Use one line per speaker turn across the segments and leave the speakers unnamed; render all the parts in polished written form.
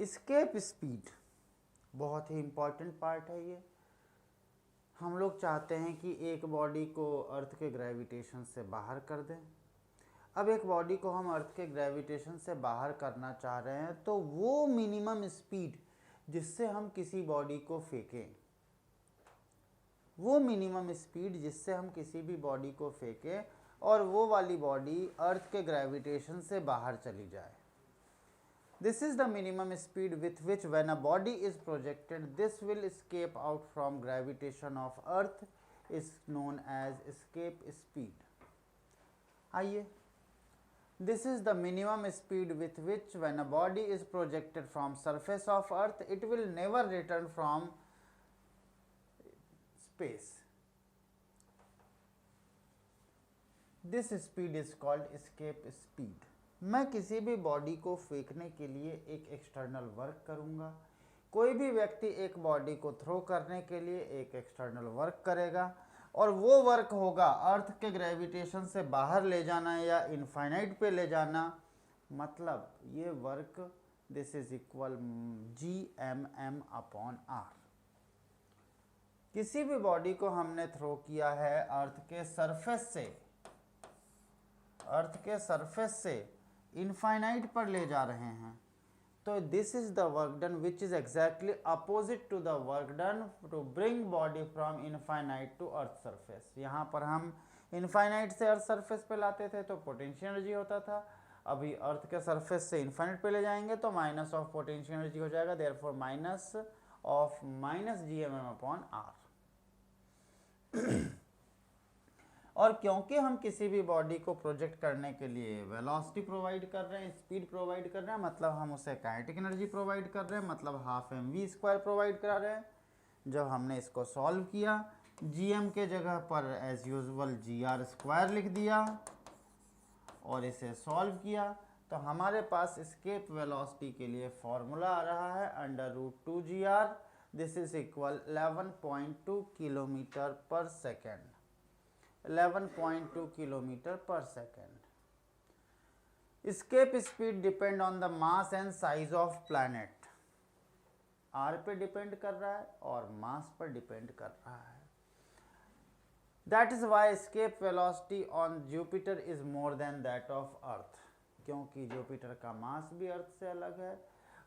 Escape speed बहुत ही important part है ये। हम लोग चाहते हैं कि एक बॉडी को अर्थ के ग्रेविटेशन से बाहर कर दें। अब एक बॉडी को हम अर्थ के ग्रेविटेशन से बाहर करना चाह रहे हैं, तो वो मिनिमम स्पीड जिससे हम किसी बॉडी को फेंकें, वो मिनिमम स्पीड जिससे हम किसी भी बॉडी को फेंकें और वो वाली बॉडी अर्थ के ग्रेविटेशन से बाहर चली जाए। This is the minimum speed with which when a body is projected, this will escape out from gravitation of earth is known as escape speed. आइए, this is the minimum speed with which when a body is projected from surface of earth, it will never return from space. This speed is called escape speed. मैं किसी भी body को फेंकने के लिए एक external work करूंगा, कोई भी व्यक्ति एक बॉडी को थ्रो करने के लिए एक एक्सटर्नल वर्क करेगा, और वो वर्क होगा अर्थ के ग्रेविटेशन से बाहर ले जाना या इनफाइनाइट पे ले जाना। मतलब ये work this is equal Gmm/r। किसी भी बॉडी को हमने थ्रो किया है अर्थ के सरफेस से इनफाइनाइट पर ले जा रहे हैं, तो this is the work done which is exactly opposite to the work done to bring body from infinite to earth surface. यहाँ पर हम इनफाइनाइट से अर्थ सरफेस पे लाते थे तो पोटेंशियल एनर्जी होता था, अभी अर्थ के सरफेस से इनफाइनाइट पे ले जाएंगे तो माइनस ऑफ पोटेंशियल एनर्जी हो जाएगा, देयरफॉर माइनस ऑफ Gmm/r। और क्योंकि हम किसी भी बॉडी को प्रोजेक्ट करने के लिए वेलोसिटी प्रोवाइड कर रहे हैं, स्पीड प्रोवाइड कर रहे हैं, मतलब हम उसे काइनेटिक एनर्जी प्रोवाइड कर रहे हैं, मतलब 12mv² प्रोवाइड करा रहे हैं। जब हमने इसको सॉल्व किया, gm के जगह पर एज यूजुअल gr² लिख दिया और इसे सॉल्व किया, तो हमारे पास एस्केप वेलोसिटी के लिए फॉर्मूला आ रहा है √2gr। This is equal 11.2 kilometre per second. 11.2 kilometre per second. Escape speed depend on the mass and size of planet. R पे डिपेंड कर रहा है और मास पर डिपेंड कर रहा है। That is why escape velocity on Jupiter is more than that of earth, क्योंकि जुपिटर का मास भी अर्थ से अलग है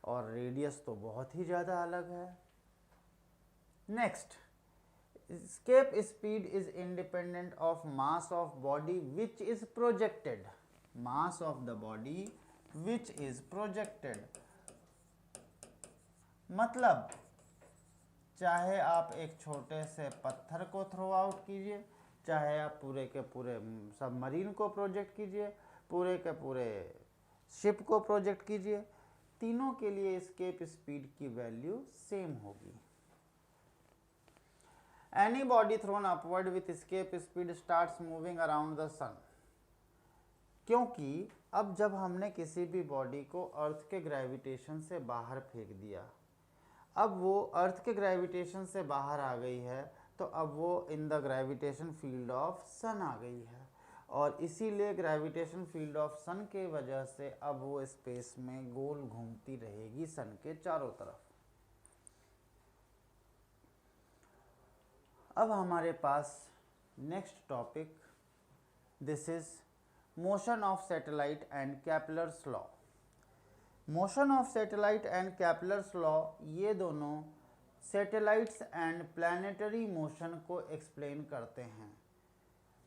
और रेडियस तो बहुत ही ज़्यादा अलग है। Next, escape speed is independent of mass of body which is projected. Mass of the body which is projected, मतलब चाहे आप एक छोटे से पत्थर को थ्रो आउट कीजिए, चाहे आप पूरे के पूरे सबमरीन को प्रोजेक्ट कीजिए, पूरे के पूरे शिप को प्रोजेक्ट कीजिए, तीनों के लिए एस्केप स्पीड की वैल्यू सेम होगी। Any body thrown upward with escape speed starts moving around the sun. क्योंकि अब जब हमने किसी भी बॉडी को अर्थ के ग्रेविटेशन से बाहर फेंक दिया, अब वो अर्थ के ग्रेविटेशन से बाहर आ गई है, तो अब वो in the gravitation field of sun आ गई है, और इसीलिए ग्रेविटेशन फील्ड ऑफ सन के वजह से अब वो स्पेस में गोल घूमती रहेगी सन के चारों तरफ। अब हमारे पास next topic, this is motion of satellite and Kepler's law. Motion of satellite and Kepler's law, ये दोनों सैटेलाइट्स एंड प्लैनेटरी मोशन को एक्सप्लेन करते हैं,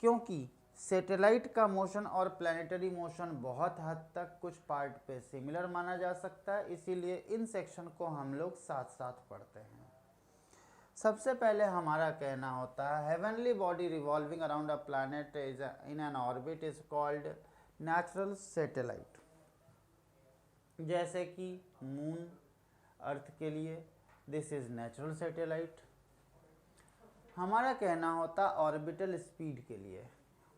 क्योंकि सैटेलाइट का मोशन और प्लैनेटरी मोशन बहुत हद तक कुछ पार्ट पे सिमिलर माना जा सकता है, इसीलिए इन सेक्शन को हम लोग साथ साथ पढ़ते हैं। सबसे पहले हमारा कहना होता है heavenly body revolving around a planet is in an orbit is called natural satellite. जैसे कि मून अर्थ के लिए दिस इज नेचुरल सैटेलाइट। हमारा कहना होता ऑर्बिटल स्पीड के लिए,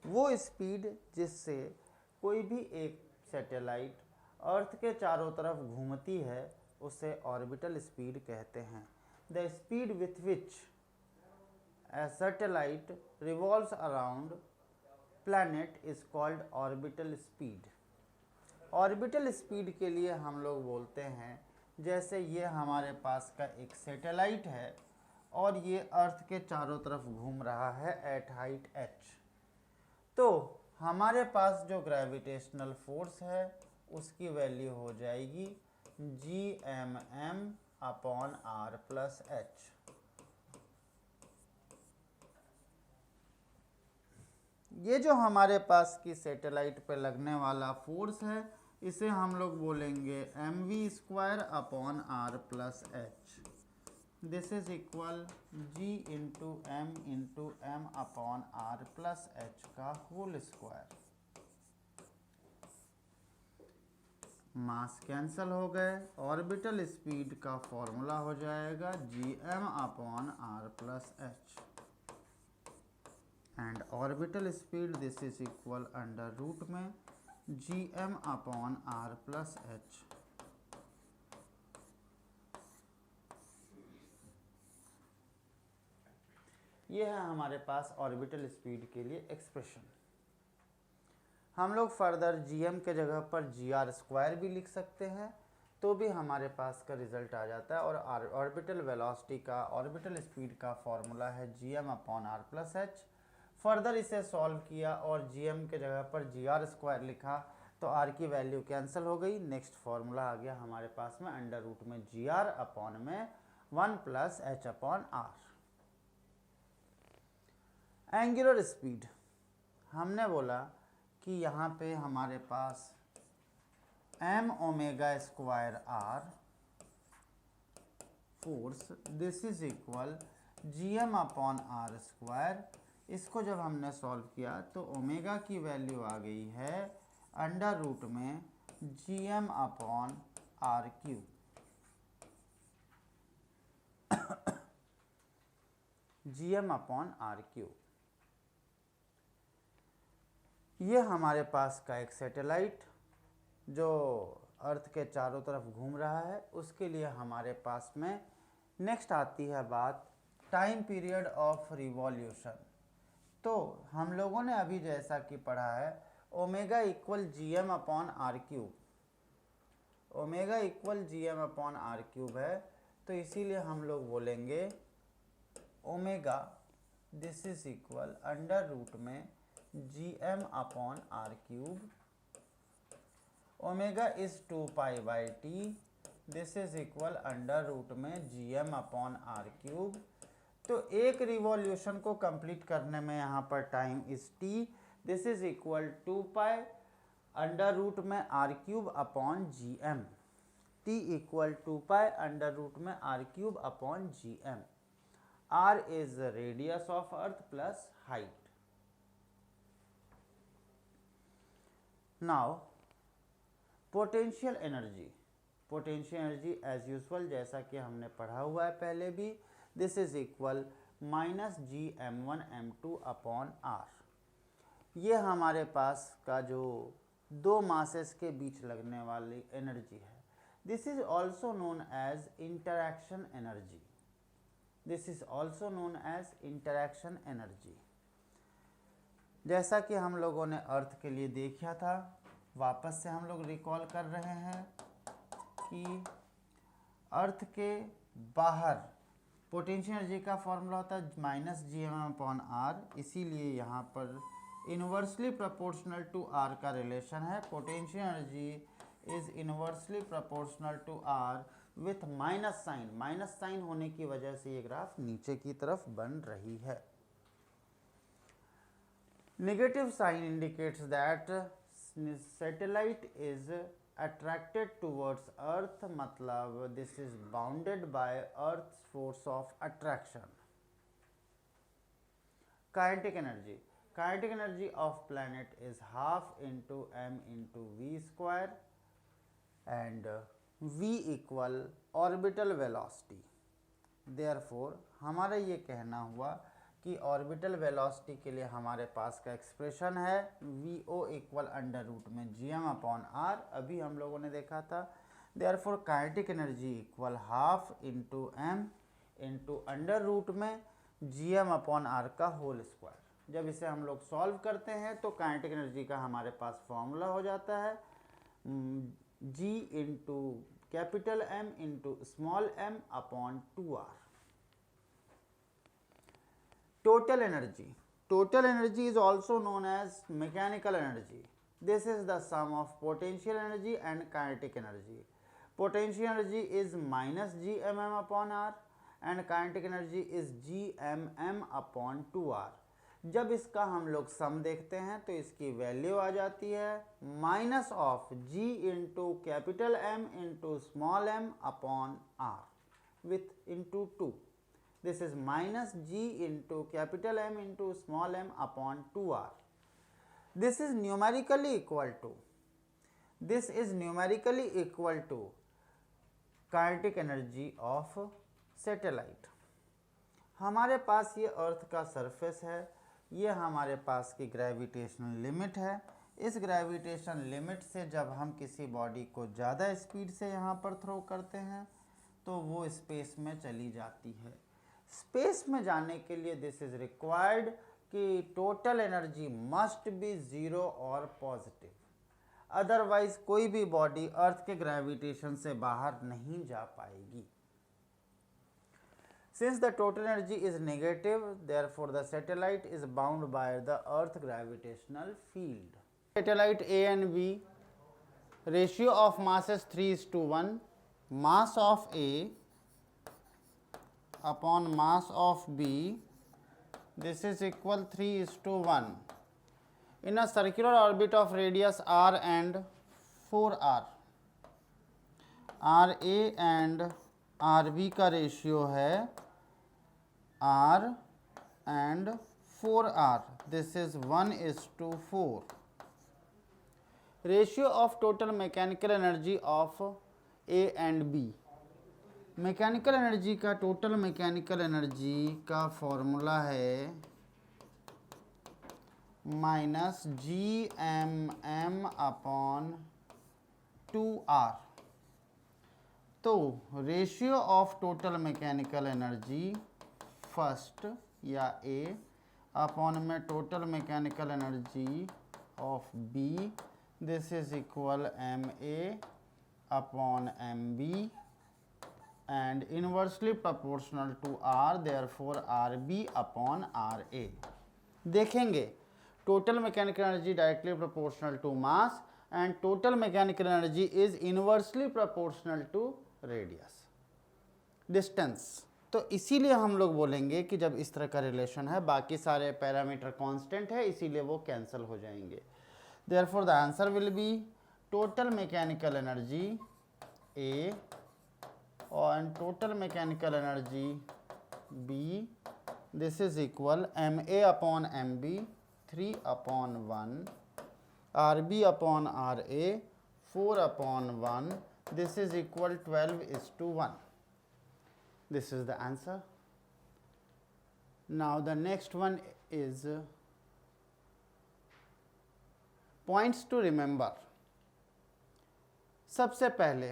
वो स्पीड जिससे कोई भी एक सैटेलाइट अर्थ के चारों तरफ घूमती है उसे ऑर्बिटल स्पीड कहते हैं। The speed with which a satellite revolves around planet is called orbital speed. Orbital speed के लिए हम लोग बोलते हैं जैसे ये हमारे पास का एक सैटेलाइट है और ये अर्थ के चारों तरफ घूम रहा है एट हाइट h, तो हमारे पास जो ग्रेविटेशनल फोर्स है उसकी वैल्यू हो जाएगी Gmm/r+h। ये जो हमारे पास की सैटेलाइट पे लगने वाला फोर्स है इसे हम लोग बोलेंगे mv²/r+h। This is equal G/m/m/r+h का होल स्क्वायर। मास कैंसल हो गए, ऑर्बिटल स्पीड का फॉर्मूला हो जाएगा Gm/r+h and orbital speed this is equal under root में Gm/r+h। ये है हमारे पास ऑर्बिटल स्पीड के लिए एक्सप्रेशन। हम लोग फर्दर जीएम के जगह पर GR² भी लिख सकते हैं तो भी हमारे पास का रिजल्ट आ जाता है। और ऑर्बिटल वेलोसिटी का, ऑर्बिटल स्पीड का फॉर्मूला है Gm/r+h। फर्दर इसे सॉल्व किया और जीएम के जगह पर GR² लिखा तो r की वैल्यू कैंसिल हो गई। नेक्स्ट फॉर्मूला आ गया हमारे पास में अंडर रूट में GR/1+h/r। एंगुलर स्पीड, हमने बोला कि यहाँ पे हमारे पास m⍵²r force this is equal Gm/r²। इसको जब हमने सॉल्व किया तो ओमेगा की वैल्यू आ गई है अंडर रूट में Gm/r³। Gm/r³। ये हमारे पास का एक सैटेलाइट जो अर्थ के चारों तरफ घूम रहा है, उसके लिए हमारे पास में नेक्स्ट आती है बात टाइम पीरियड ऑफ रिवॉल्यूशन। तो हम लोगों ने अभी जैसा कि पढ़ा है omega equal Gm/r³, omega equal Gm/r³ है, तो इसीलिए हम लोग बोलेंगे omega this is equal under root में Gm/r³। Omega is 2π/t, this is equal under root में Gm/r³। तो एक रिवॉल्यूशन को कंप्लीट करने में यहाँ पर time is t, this is equal 2π under root में r³/gm। t equal 2π under root में r³/gm। r is radius of earth plus height. Now potential energy, potential energy as usual जैसा कि हमने पढ़ा हुआ है पहले भी, दिस इज इक्वल -Gm1m2/r। ये हमारे पास का जो दो मासेस के बीच लगने वाली एनर्जी है, this is also known as interaction energy. This is also known as interaction energy. जैसा कि हम लोगों ने अर्थ के लिए देखा था, वापस से हम लोग रिकॉल कर रहे हैं कि अर्थ के बाहर पोटेंशियल एनर्जी का फॉर्मूला होता है -Gm/r, इसीलिए यहाँ पर इन्वर्सली प्रोपोर्शनल टू r का रिलेशन है। Potential energy is inversely proportional to r with minus sign. Minus sign होने की वजह से ये ग्राफ नीचे की तरफ बन रही है। Negative sign indicates that satellite is attracted towards earth, मतलब this is bounded by earth force of attraction. Kinetic energy, kinetic energy of planet is half into m into v² and v equal orbital velocity. Therefore हमारा ये कहना हुआ कि orbital velocity के लिए हमारे पास का एक्सप्रेशन है VO इक्वल अंडर रूट में Gm/r, अभी हम लोगों ने देखा था। Therefore kinetic energy equal half into m into under root में Gm/r का होल स्क्वायर। जब इसे हम लोग सॉल्व करते हैं तो काइनेटिक एनर्जी का हमारे पास फॉर्मूला हो जाता है G into capital M into small m upon 2r. Total energy. Total energy is also known as mechanical energy. This is the sum of potential energy and kinetic energy. Potential energy is minus gmm upon r and kinetic energy is gmm upon 2r. जब इसका हम लोग सम देखते हैं तो इसकी value आ जाती है minus of g into capital M into small m upon r with into 2. This is minus g into capital M into small m upon 2r. This is numerically equal to kinetic energy of satellite. हमारे पास ये अर्थ का surface है, ये हमारे पास की gravitational limit है. इस gravitational limit से जब हम किसी बॉडी को ज़्यादा स्पीड से यहाँ पर थ्रो करते हैं तो वो स्पेस में चली जाती है. स्पेस में जाने के लिए दिस इज रिक्वायर्ड कि total energy must be zero और पॉजिटिव, अदरवाइज कोई भी बॉडी अर्थ के ग्रेविटेशन से बाहर नहीं जा पाएगी. Since the total energy is negative, therefore the satellite is bound by the earth gravitational field. Satellite A and B, ratio of masses 3:1, mass of A upon mass of B, this is equal 3:1. In a circular orbit of radius r and 4r, RA and RB का ratio है r and 4r. This is 1:4. Ratio of total mechanical energy of A and B. Mechanical energy का total mechanical energy का formula है minus gmm upon 2r. तो ratio of total mechanical energy first या A upon में total mechanical energy of B, this is equal ma upon mb and inversely proportional to r, therefore rb upon ra. देखेंगे total mechanical energy directly proportional to mass and total mechanical energy is inversely proportional to radius distance. तो इसीलिए हम लोग बोलेंगे कि जब इस तरह का रिलेशन है, बाकी सारे पैरामीटर कांस्टेंट है, इसीलिए वो कैंसिल हो जाएंगे. Therefore the answer will be total mechanical energy A and total mechanical energy B, this is equal ma upon mb 3/1, rb upon ra 4/1, this is equal 12:1. This is the answer. Now the next one is points to remember. सबसे पहले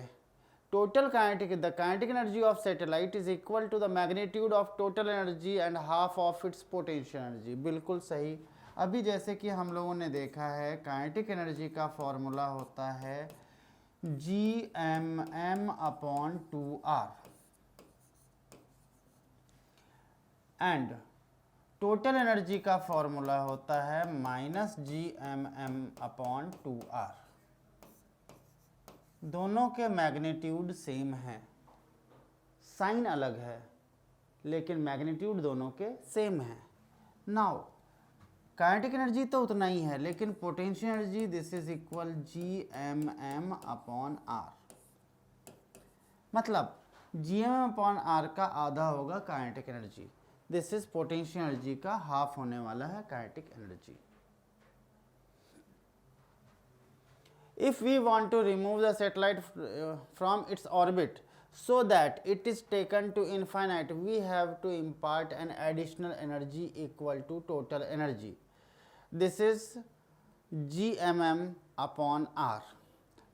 total kinetic, the kinetic energy of satellite is equal to the magnitude of total energy and half of its potential energy. बिल्कुल सही. अभी जैसे कि हम लोगों ने देखा है काइनेटिक एनर्जी का फॉर्मूला होता है gmm upon 2r and total energy का फॉर्मूला होता है माइनस gmm अपॉन 2r. दोनों के मैग्नीट्यूड सेम हैं, साइन अलग है लेकिन मैग्नीट्यूड दोनों के सेम हैं. नाउ काइनेटिक एनर्जी तो उतना ही है लेकिन potential energy this is equal gmm upon r. मतलब gmm अपॉन r का आधा होगा kinetic energy. This is potential energy का हाफ होने वाला है kinetic energy. If we want to remove the satellite from its orbit so that it is taken to infinite, we have to impart an additional energy equal to total energy. This is gmm upon r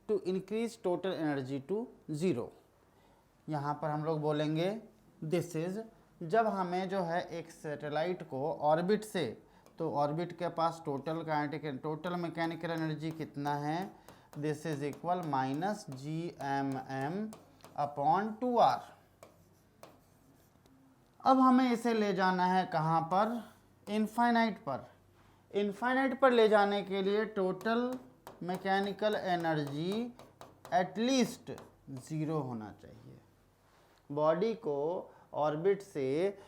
to increase total energy to 0. यहाँ पर हम लोग बोलेंगे this is जब हमें जो है एक सैटेलाइट को ऑर्बिट से, तो ऑर्बिट के पास टोटल मैकेनिकल एनर्जी कितना है this is equal minus gmm/2r। अब हमें इसे ले जाना है कहाँ पर, इनफाइनाइट पर। इनफाइनाइट पर ले जाने के लिए टोटल मैकेनिकल एनर्जी एटलीस्ट 0 होना चाहिए। बॉडी को ऑर्बिट से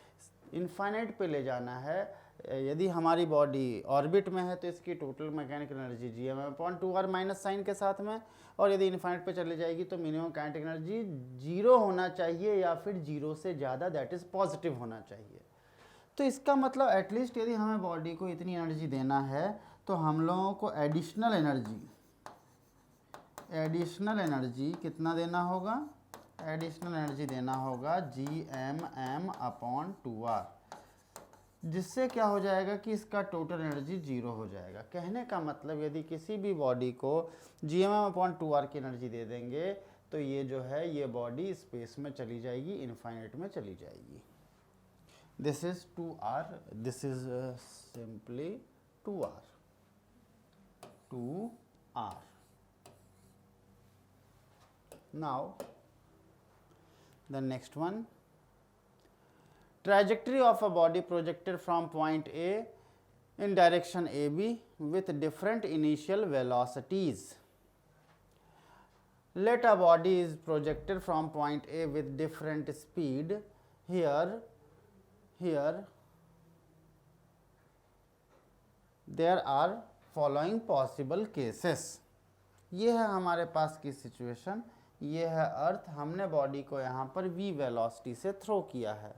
इनफाइनाइट पे ले जाना है। यदि हमारी बॉडी ऑर्बिट में है तो इसकी total mechanical energy gm/2r minus sign के साथ में, और यदि इनफाइनाइट पे चली जाएगी तो मिनिमम काइनेटिक एनर्जी 0 होना चाहिए या फिर 0 से ज़्यादा, दैट इज़ पॉजिटिव होना चाहिए। तो इसका मतलब एटलीस्ट यदि हमें बॉडी को इतनी एनर्जी देना है तो हम लोगों को एडिशनल एनर्जी कितना देना होगा, एडिशनल एनर्जी देना होगा gmm/2r, जिससे क्या हो जाएगा कि इसका टोटल एनर्जी 0 हो जाएगा। कहने का मतलब यदि किसी भी बॉडी को gmm/2r की एनर्जी दे देंगे तो ये जो है ये बॉडी स्पेस में चली जाएगी, इनफाइनाइट में चली जाएगी। This is 2r, this is simply 2r। Now the next one, trajectory of a body projected from point A in direction AB with different initial velocities. Let a body is projected from point A with different speed. Here there are following possible cases. ये है हमारे पास की situation, ये है अर्थ। हमने body को यहाँ पर v वेलोसिटी से थ्रो किया है।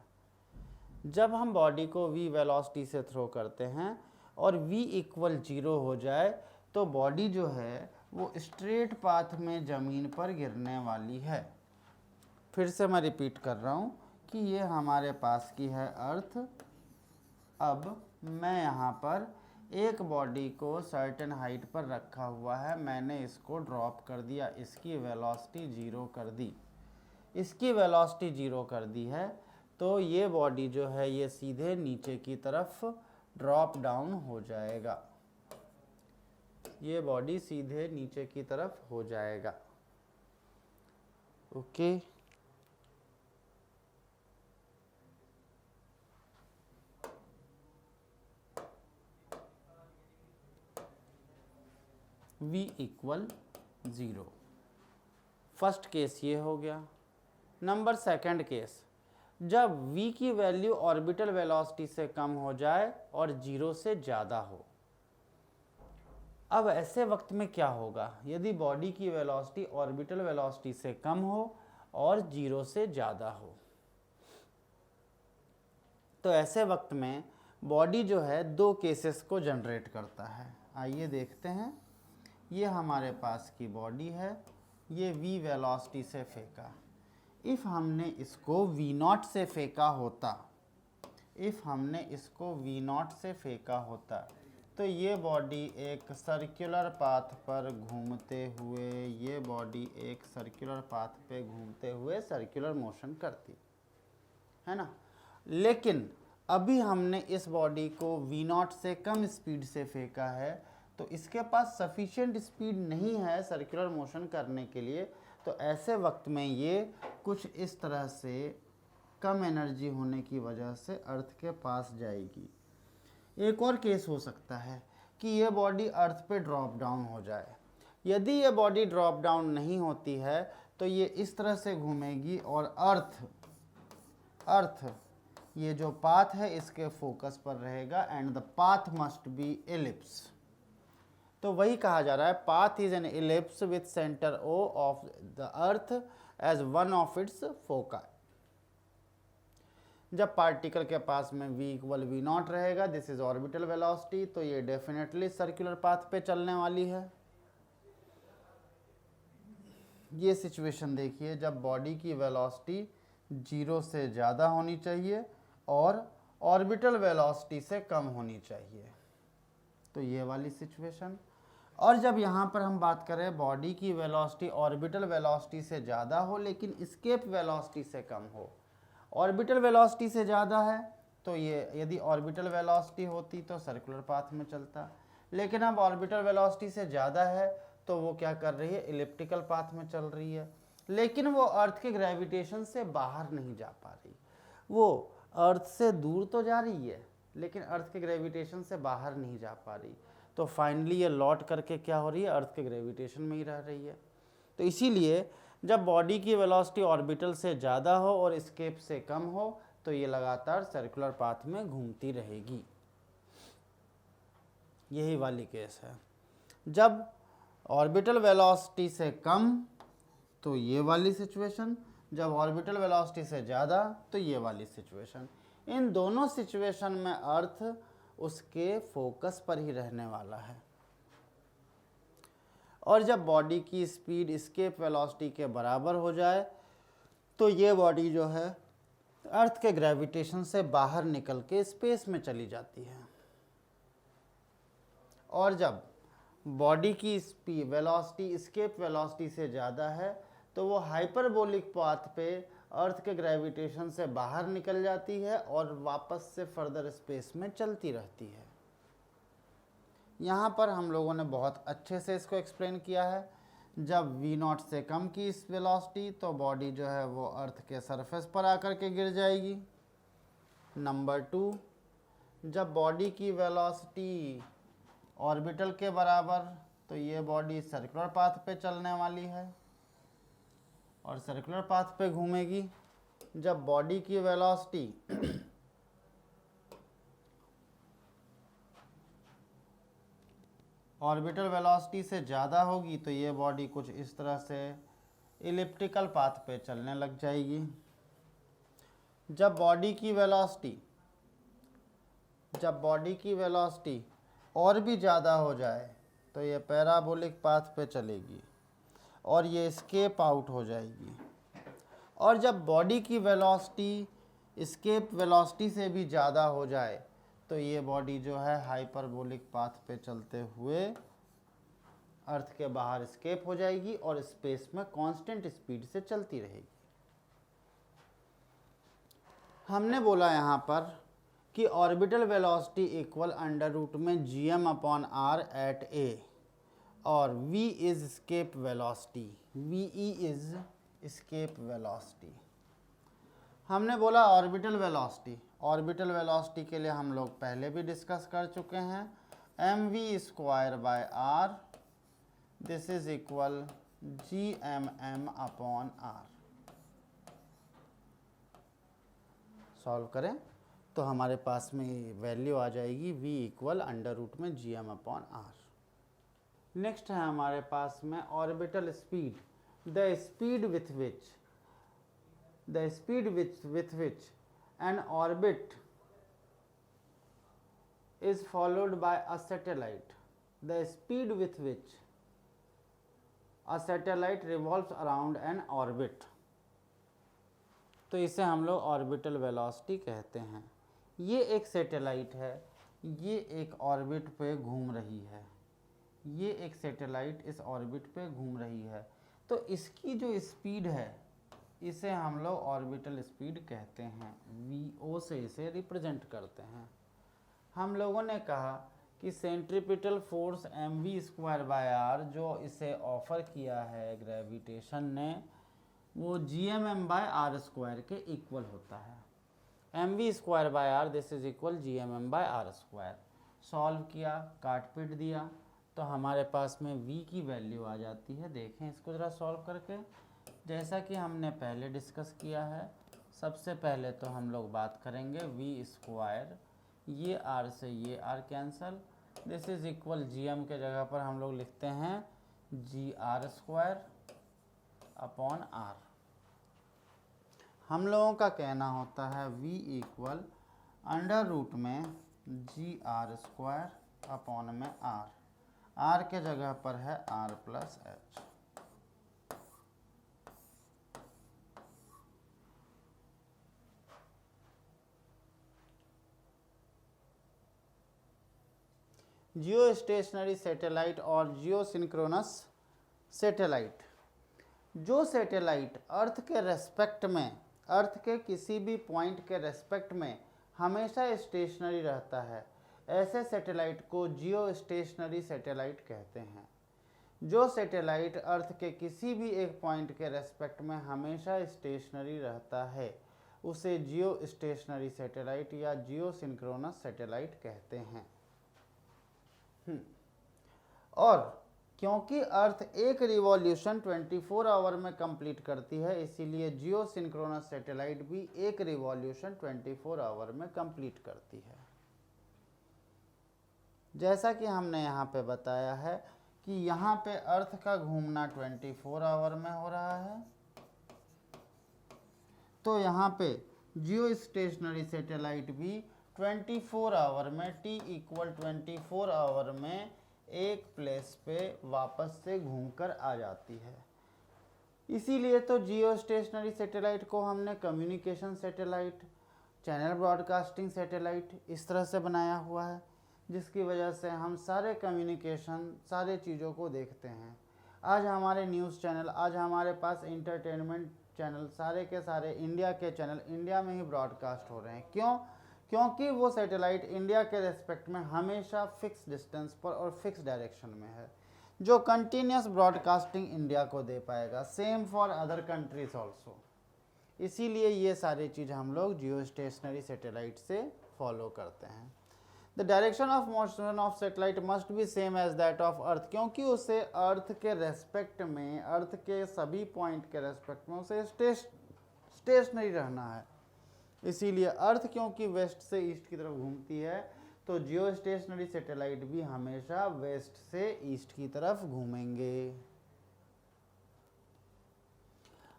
जब हम बॉडी को v वेलोसिटी से थ्रो करते हैं और v इक्वल 0 हो जाए तो बॉडी जो है वो स्ट्रेट पाथ में ज़मीन पर गिरने वाली है। फिर से मैं रिपीट कर रहा हूँ कि ये हमारे पास की है अर्थ। अब मैं यहाँ पर एक बॉडी को सर्टेन हाइट पर रखा हुआ है, मैंने इसको ड्रॉप कर दिया, इसकी वेलोसिटी 0 कर दी, इसकी वेलोसिटी 0 कर दी है, तो ये बॉडी जो है ये सीधे नीचे की तरफ ड्रॉप डाउन हो जाएगा, ये बॉडी सीधे नीचे की तरफ हो जाएगा। Okay v equal 0। First case ये हो गया। नंबर सेकंड केस, जब v की वैल्यू ऑर्बिटल वेलोसिटी से कम हो जाए और 0 से ज़्यादा हो। अब ऐसे वक्त में क्या होगा, यदि बॉडी की वेलोसिटी ऑर्बिटल वेलोसिटी से कम हो और 0 से ज़्यादा हो, तो ऐसे वक्त में बॉडी जो है दो केसेस को जनरेट करता है। आइए देखते हैं। ये हमारे पास की बॉडी है, ये v वेलोसिटी से फेंका। इफ़ हमने इसको v0 से फेंका होता, तो ये बॉडी एक सर्कुलर पाथ पर घूमते हुए, ये बॉडी एक सर्कुलर पाथ पे घूमते हुए सर्कुलर मोशन करती है ना। लेकिन अभी हमने इस बॉडी को v0 से कम स्पीड से फेंका है, तो इसके पास सफिशिएंट स्पीड नहीं है सर्कुलर मोशन करने के लिए। तो ऐसे वक्त में ये कुछ इस तरह से कम एनर्जी होने की वजह से अर्थ के पास जाएगी। एक और केस हो सकता है कि ये बॉडी अर्थ पे ड्रॉप डाउन हो जाए। यदि ये बॉडी ड्रॉप डाउन नहीं होती है तो ये इस तरह से घूमेगी और अर्थ ये जो पाथ है इसके फोकस पर रहेगा, and the path must be ellipse. तो वही कहा जा रहा है, path is an ellipse with centre O of the earth as one of its foci. जब पार्टिकल के पास में v इक्वल v0 रहेगा, दिस इज ऑर्बिटल वेलोसिटी, तो ये डेफिनेटली सर्कुलर पाथ पे चलने वाली है। ये सिचुएशन देखिए, जब बॉडी की वेलोसिटी 0 से ज़्यादा होनी चाहिए और ऑर्बिटल वेलोसिटी से कम होनी चाहिए, तो ये वाली सिचुएशन। और जब यहाँ पर हम बात करें बॉडी की वेलोसिटी ऑर्बिटल वेलोसिटी से ज़्यादा हो लेकिन एस्केप वेलोसिटी से कम हो। ऑर्बिटल वेलोसिटी से ज़्यादा है तो ये, यदि ऑर्बिटल वेलोसिटी होती तो सर्कुलर पाथ में चलता, लेकिन अब ऑर्बिटल वेलोसिटी से ज़्यादा है तो वो क्या कर रही है, इलिप्टिकल पाथ में चल रही है, लेकिन वो अर्थ के ग्रेविटेशन से बाहर नहीं जा पा रही। वो अर्थ से दूर तो जा रही है लेकिन अर्थ के ग्रेविटेशन से बाहर नहीं जा पा रही। तो फाइनली ये लौट करके क्या हो रही है, अर्थ के ग्रेविटेशन में ही रह रही है। तो इसीलिए जब बॉडी की वेलोसिटी ऑर्बिटल से ज़्यादा हो और एस्केप से कम हो तो ये लगातार सर्कुलर पाथ में घूमती रहेगी। यही वाली केस है। जब ऑर्बिटल वेलोसिटी से कम तो ये वाली सिचुएशन, जब ऑर्बिटल वेलोसिटी से ज़्यादा तो ये वाली सिचुएशन। इन दोनों सिचुएशन में अर्थ उसके फोकस पर ही रहने वाला है। और जब बॉडी की स्पीड एस्केप वेलोसिटी के बराबर हो जाए तो ये बॉडी जो है अर्थ के ग्रेविटेशन से बाहर निकल के स्पेस में चली जाती है। और जब बॉडी की स्पीड वेलोसिटी एस्केप वेलोसिटी से ज़्यादा है तो वो हाइपरबोलिक पाथ पे अर्थ के ग्रेविटेशन से बाहर निकल जाती है और वापस से फर्दर स्पेस में चलती रहती है। यहाँ पर हम लोगों ने बहुत अच्छे से इसको एक्सप्लेन किया है। जब v0 से कम की इस वेलोसिटी तो बॉडी जो है वो अर्थ के सरफेस पर आकर के गिर जाएगी। नंबर 2, जब बॉडी की वेलोसिटी ऑर्बिटल के बराबर तो ये बॉडी सर्कुलर पाथ पे चलने वाली है और सर्कुलर पाथ पे घूमेगी। जब बॉडी की वेलोसिटी ऑर्बिटल वेलोसिटी से ज़्यादा होगी तो ये बॉडी कुछ इस तरह से इलिप्टिकल पाथ पे चलने लग जाएगी। जब बॉडी की वेलोसिटी और भी ज़्यादा हो जाए तो ये पैराबोलिक पाथ पे चलेगी और ये एस्केप आउट हो जाएगी। और जब बॉडी की वेलोसिटी एस्केप वेलोसिटी से भी ज़्यादा हो जाए तो ये बॉडी जो है हाइपरबोलिक पाथ पे चलते हुए अर्थ के बाहर एस्केप हो जाएगी और स्पेस में कांस्टेंट स्पीड से चलती रहेगी। हमने बोला यहाँ पर कि orbital velocity equal under root में gm/r एट a और v is escape velocity, ve is escape velocity. हमने बोला ऑर्बिटल वेलोसिटी के लिए हम लोग पहले भी डिस्कस कर चुके हैं, mv²/r this is equal gmm/r। Solve करें तो हमारे पास में वैल्यू आ जाएगी v इक्वल अंडर रूट में gm/r। नेक्स्ट है हमारे पास में orbital speed, the speed with which an orbit is followed by a satellite, the speed with which a satellite revolves around an orbit। तो इसे हम लोग ऑर्बिटल वेलोसिटी कहते हैं। ये एक सैटेलाइट है, ये एक ऑर्बिट पे घूम रही है, ये एक सैटेलाइट इस ऑर्बिट पे घूम रही है। तो इसकी जो स्पीड है इसे हम लोग ऑर्बिटल स्पीड कहते हैं, vo से इसे रिप्रेजेंट करते हैं। हम लोगों ने कहा कि सेंट्रीपिटल फोर्स mv²/r जो इसे ऑफर किया है ग्रेविटेशन ने वो gmm/r² के इक्वल होता है। mv²/r this is equal gmm/r²। Solve किया, काट पीट दिया तो हमारे पास में v की वैल्यू आ जाती है। देखें इसको ज़रा सॉल्व करके। जैसा कि हमने पहले डिस्कस किया है, सबसे पहले तो हम लोग बात करेंगे v², ये r से ये r cancel, this is equal gm के जगह पर हम लोग लिखते हैं gr² अपॉन r। हम लोगों का कहना होता है v इक्वल अंडर रूट में gr² अपॉन में r के जगह पर है r+h। जियो स्टेशनरी सैटेलाइट और जियो सिंक्रोनस सैटेलाइट। जो सैटेलाइट अर्थ के रेस्पेक्ट में, अर्थ के किसी भी पॉइंट के रेस्पेक्ट में हमेशा स्टेशनरी रहता है, ऐसे सैटेलाइट को जियो स्टेशनरी सैटेलाइट कहते हैं। जो सैटेलाइट अर्थ के किसी भी एक पॉइंट के रेस्पेक्ट में हमेशा स्टेशनरी रहता है उसे जियो स्टेशनरी सैटेलाइट या जियो सिंक्रोनस सैटेलाइट कहते हैं। और क्योंकि अर्थ एक रिवॉल्यूशन 24 आवर में कंप्लीट करती है, इसीलिए जियो सिंक्रोनस सैटेलाइट भी एक रिवॉल्यूशन 24 आवर में कंप्लीट करती है। जैसा कि हमने यहाँ पे बताया है कि यहाँ पे अर्थ का घूमना 24 आवर में हो रहा है, तो यहाँ पे जियो स्टेशनरी सैटेलाइट भी 24 आवर में T=24 आवर में एक प्लेस पे वापस से घूमकर आ जाती है। इसीलिए तो जियो स्टेशनरी सैटेलाइट को हमने communication satellite, channel broadcasting satellite इस तरह से बनाया हुआ है, जिसकी वजह से हम सारे कम्युनिकेशन, सारे चीज़ों को देखते हैं। आज हमारे न्यूज़ चैनल, आज हमारे पास इंटरटेनमेंट चैनल, सारे के सारे इंडिया के चैनल इंडिया में ही ब्रॉडकास्ट हो रहे हैं। क्यों? क्योंकि वो सैटेलाइट इंडिया के रेस्पेक्ट में हमेशा फिक्स डिस्टेंस पर और फिक्स डायरेक्शन में है, जो कंटिन्यूस ब्रॉडकास्टिंग इंडिया को दे पाएगा। Same for other countries also. इसीलिए ये सारी चीज़ हम लोग जियो स्टेशनरी सैटेलाइट से फॉलो करते हैं। The direction of motion of satellite must be same as that of earth, क्योंकि उसे अर्थ के रेस्पेक्ट में, अर्थ के सभी पॉइंट के रेस्पेक्ट में उसे स्टेशनरी रहना है। इसीलिए अर्थ क्योंकि वेस्ट से ईस्ट की तरफ घूमती है, तो जियो स्टेशनरी सैटेलाइट भी हमेशा वेस्ट से ईस्ट की तरफ घूमेंगे।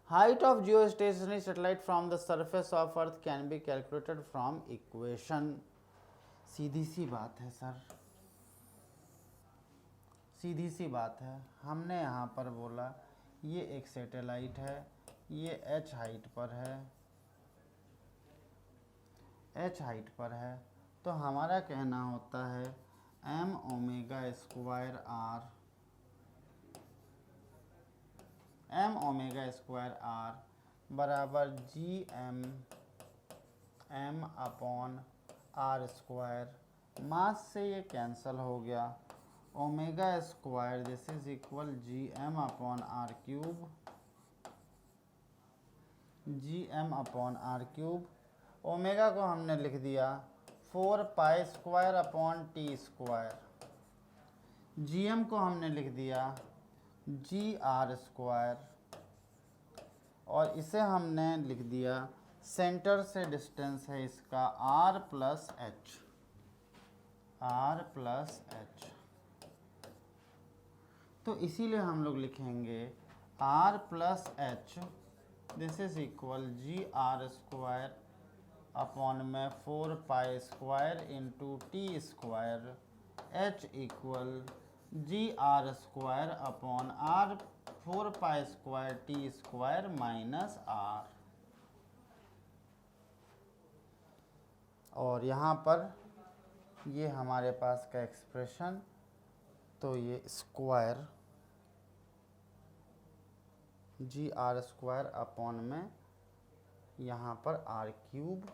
Height of geostationary satellite from the surface of earth can be calculated from equation. सीधी सी बात है सर, सीधी सी बात है। हमने यहाँ पर बोला ये एक सैटेलाइट है, ये h हाइट पर है, h हाइट पर है, तो हमारा कहना होता है m omega square r, m omega square r बराबर G m upon r square. Mass से ये कैंसल हो गया। Omega square this is equal G m upon r cube, G m upon r cube. Omega को हमने लिख दिया 4 pi square upon T square. G M को हमने लिख दिया जी आर स्क्वायर, और इसे हमने लिख दिया सेंटर से डिस्टेंस है इसका r plus H, r plus H. तो इसीलिए हम लोग लिखेंगे r plus H this is equal G R square upon में 4 pi square into T square, h equal G R square upon r 4 pi square T square minus r। और यहाँ पर ये हमारे पास का एक्सप्रेशन, तो ये square G R square upon में यहाँ पर आर क्यूब,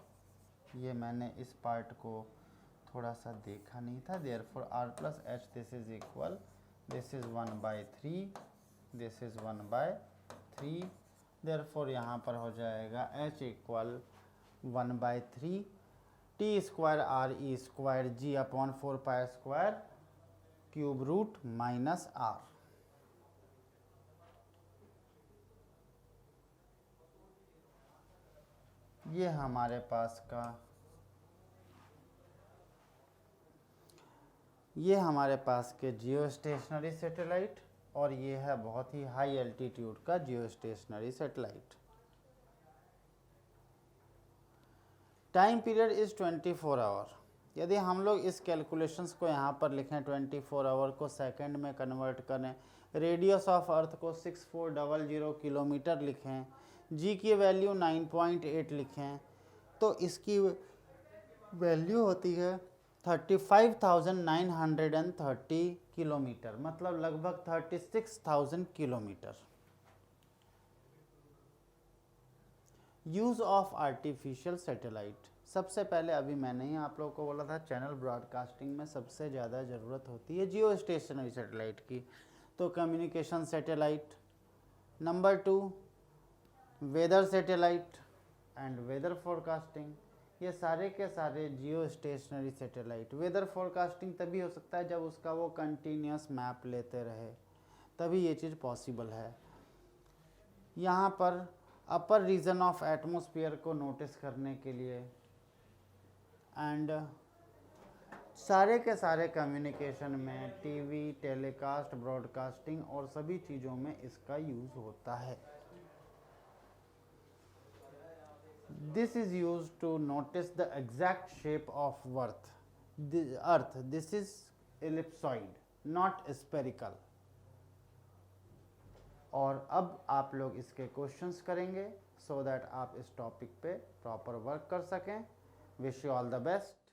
ये मैंने इस पार्ट को थोड़ा सा देखा नहीं था। Therefore R plus H this is equal, this is 1/3, this is 1/3। Therefore यहाँ पर हो जाएगा H equal 1/3 T square R E square G upon 4 pi square cube root minus R. ये हमारे पास का, ये हमारे पास के जियो स्टेशनरी सैटेलाइट, और ये है बहुत ही हाई एल्टीट्यूड का geostationary satellite. Time period is 24 hour. यदि हम लोग इस कैलकुलेशंस को यहाँ पर लिखें, 24 आवर को सेकंड में कन्वर्ट करें, रेडियस ऑफ अर्थ को 6400 किलोमीटर लिखें, जी की वैल्यू 9.8 लिखें, तो इसकी वैल्यू होती है 35,930 किलोमीटर, मतलब लगभग 36,000 kilometre. Use of artificial satellite. सबसे पहले अभी मैंने ही आप लोगों को बोला था चैनल ब्रॉडकास्टिंग में सबसे ज़्यादा ज़रूरत होती है जियो स्टेशनरी सैटेलाइट की। तो communication satellite. Number 2 weather satellite and weather forecasting, ये सारे के सारे geostationary satellite. Weather forecasting तभी हो सकता है जब उसका वो कंटिन्यूस मैप लेते रहे, तभी ये चीज़ पॉसिबल है। यहाँ पर अपर रीजन ऑफ एटमॉस्फेयर को नोटिस करने के लिए एंड सारे के सारे कम्युनिकेशन में टीवी, टेलीकास्ट, ब्रॉडकास्टिंग और सभी चीज़ों में इसका यूज़ होता है। This is use to notice the exact shape of earth. This is ellipsoid not spherical. और अब आप लोग इसके क्वेश्चंस करेंगे सो दैट आप इस टॉपिक पे प्रॉपर वर्क कर सकें। Wish you all the best.